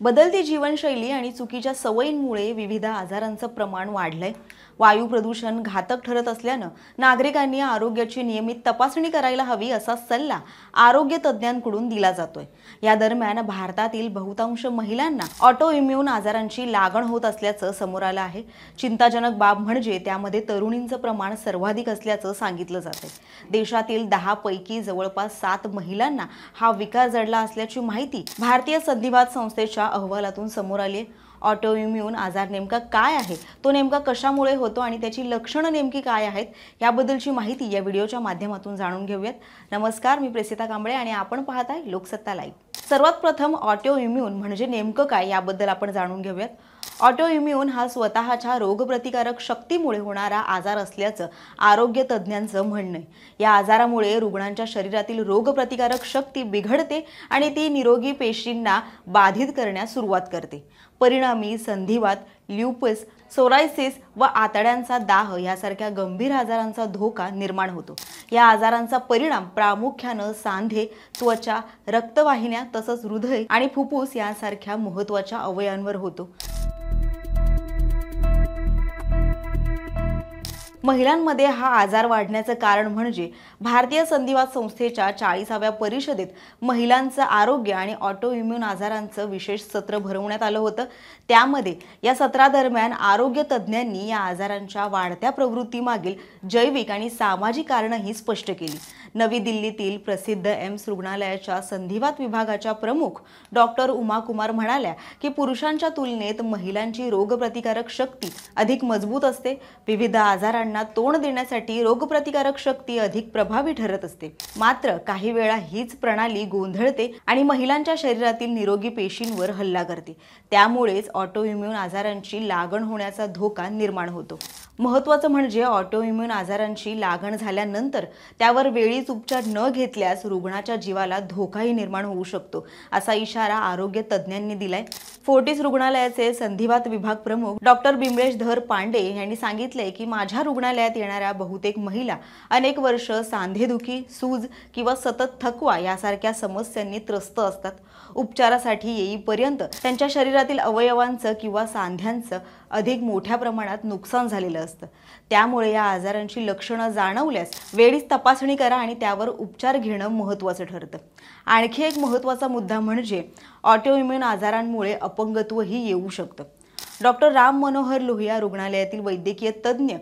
बदलती जीवनशैली आणि चुकीच्या सवयींमुळे विविध आजारांचं प्रमाण वाढलंय। वायू प्रदूषण घातक ठरत असल्यानं नागरिकांनी आरोग्याची नियमित तपासणी करायला हवी असा सल्ला आरोग्य तज्ज्ञांकडून दिला जातोय। या दरम्यान भारतातील बहुतांश महिलांना ऑटोइम्यून आजारांची लागण होत असल्याचं समोर आलं आहे। चिंताजनक बाब म्हणजे त्यामध्ये तरुणींचं प्रमाण सर्वाधिक असल्याचं सांगितलं जातंय। देशातील 10 पैकी जवळपास 7 महिलांना हा विकार जडला असल्याची माहिती भारतीय संधिवात संस्थेच्या अहवालातून समोर आली आहे। ऑटोइम्यून आजार नेमका काय आहे, तो नेमका कशामुळे होतो आणि त्याची लक्षणं नेमकी काय आहेत याबद्दलची माहिती या व्हिडिओच्या माध्यमातून जाणून घेऊयात। नमस्कार, मी प्रेसिता कांबळे आणि आपण पाहताय लोकसत्ता लाईव्ह। सर्वात प्रथम ऑटोइम्यून म्हणजे नेमकं काय याबद्दल आपण जाणून घेऊयात। ऑटोइम्यून हा स्वतःच्या रोगप्रतिकारक शक्तीमुळे होणारा आजार असल्याचं आरोग्य तज्ज्ञांचं म्हणणं आहे। या आजारामुळे रुग्णांच्या शरीरातील रोगप्रतिकारक शक्ती बिघडते आणि ती निरोगी पेशींना बाधित करण्यास सुरुवात करते। परिणामी संधिवात, ल्यूपस, सोरायसिस व आतड्यांचा दाह यासारख्या गंभीर आजारांचा धोका निर्माण होतो। या आजारांचा परिणाम प्रामुख्याने सांधे, त्वचा, रक्तवाहिन्या तसंच हृदय आणि फुफ्फुस यासारख्या महत्त्वाच्या अवयवांवर होतो। महिलांमध्ये हा आजार वाढण्याचं कारण म्हणजे भारतीय संधिवात संस्थेच्या 40व्या परिषदेत महिलांचं आरोग्य आणि ऑटोइम्यून आजारांचं विशेष सत्र भरवण्यात आलं होतं। त्यामध्ये या सत्रादरम्यान आरोग्य तज्ज्ञांनी या आजारांच्या वाढत्या प्रवृत्तीमागील जैविक आणि सामाजिक कारणंही स्पष्ट केली। नवी दिल्लीतील प्रसिद्ध एम्स रुग्णालयाच्या संधिवात विभागाच्या प्रमुख डॉक्टर उमा कुमार म्हणाल्या की पुरुषांच्या तुलनेत महिलांची रोगप्रतिकारक शक्ती अधिक मजबूत असते। विविध आजारांना तोंड देण्यासाठी रोगप्रतिकारक शक्ती अधिक प्रभावी ठरत असते। मात्र काही वेळा हीच प्रणाली गोंधळते आणि महिलांच्या शरीरातील निरोगी पेशींवर हल्ला करते। त्यामुळेच ऑटोइम्यून आजारांची लागण होण्याचा धोका निर्माण होतो। महत्त्वाचं म्हणजे ऑटोइम्यून आजारांची लागण झाल्यानंतर त्यावर वेळीच उपचार न घेतल्यास रुग्णाच्या जीवाला धोकाही निर्माण होऊ शकतो, असा इशारा आरोग्य तज्ज्ञांनी दिलाय। फोर्टिस रुग्णालयाचे संधिवात विभाग प्रमुख डॉक्टर बिमलेश धर पांडे यांनी सांगितले की माझ्या रुग्णालयात येणाऱ्या बहुतेक महिला अनेक वर्ष सांधेदुखी, सूज किंवा सतत थकवा यासारख्या समस्यांनी त्रस्त असतात। उपचारासाठी येईपर्यंत त्यांच्या शरीरातील अवयवांचं किंवा सांध्यांचं अधिक मोठ्या प्रमाणात नुकसान झालेलं असतं। त्यामुळे या आजारांची लक्षणं जाणवल्यास वेळीच तपासणी करा आणि त्यावर उपचार घेणं महत्त्वाचं ठरतं। आणखी एक महत्त्वाचा मुद्दा म्हणजे ऑटोइम्यून आजारांमुळे अपंगत्वही येऊ शकतं। डॉक्टर राम मनोहर लोहिया रुग्णालयातील वैद्यकीय तज्ज्ञ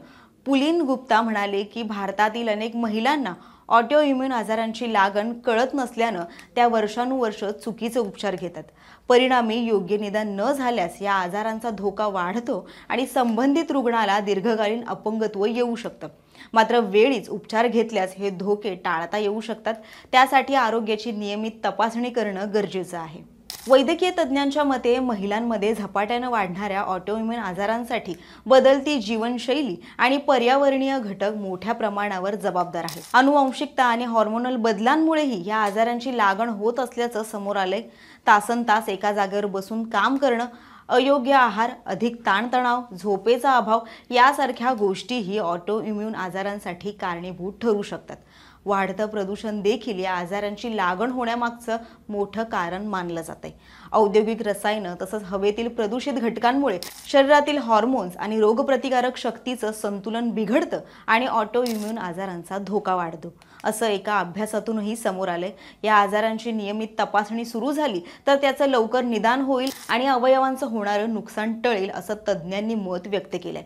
पुलिन गुप्ता म्हणाले की भारतातील अनेक महिलांना ऑटोइम्यून आजारांची लागण कळत नसल्यानं त्या वर्षानुवर्ष चुकीचे उपचार घेतात। परिणामी योग्य निदान न झाल्यास या आजारांचा धोका वाढतो आणि संबंधित रुग्णाला दीर्घकालीन अपंगत्व येऊ शकतं। मात्र वेळीच उपचार घेतल्यास हे धोके टाळता येऊ शकतात। त्यासाठी आरोग्याची नियमित तपासणी करणं गरजेचं आहे। वैद्यकीय तज्ज्ञांच्या मते महिलांमध्ये झपाट्याने वाढणाऱ्या ऑटोइम्यून आजारांसाठी बदलती जीवनशैली आणि पर्यावरणीय घटक मोठ्या प्रमाणावर जबाबदार आहेत। आनुवंशिकता आणि हार्मोनल बदलांमुळेही या आजारांची लागण होत असल्याचं समोर आलंय। तासनतास एका जागेवर बसून काम करणं, अयोग्य आहार, अधिक ताणतणाव, झोपेचा अभाव यासारख्या गोष्टीही ऑटोइम्यून आजारांसाठी कारणीभूत ठरू शकतात। वाढतं प्रदूषण देखील या आजारांची लागण होण्यामागचं मोठं कारण मानलं जातंय। औद्योगिक रसायनं तसंच हवेतील प्रदूषित घटकांमुळे शरीरातील हार्मोन्स आणि रोगप्रतिकारक शक्तीचं संतुलन बिघडतं आणि ऑटोइम्यून आजारांचा धोका वाढतो, असं एका अभ्यासातूनही समोर आलंय। या आजारांची नियमित तपासणी सुरू झाली तर त्याचं लवकर निदान होईल आणि अवयवांचं होणारं नुकसान टळेल, असं तज्ज्ञांनी मत व्यक्त केलंय।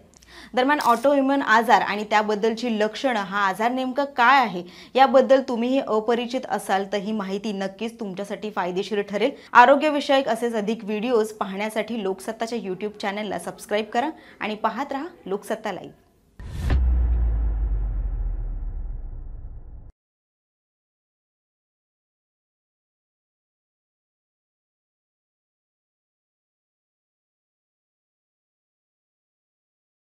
दरम्यान ऑटोइम्यून आजार आणि त्याबद्दलची लक्षणं, हा आजार नेमका काय आहे याबद्दल तुम्हीही अपरिचित असाल तर ही माहिती नक्कीच तुमच्यासाठी फायदेशीर ठरेल। आरोग्यविषयक असेच अधिक व्हिडिओज पाहण्यासाठी लोकसत्ताच्या YouTube चॅनलला सबस्क्राईब करा आणि पाहत रहा लोकसत्ता लाईव्ह।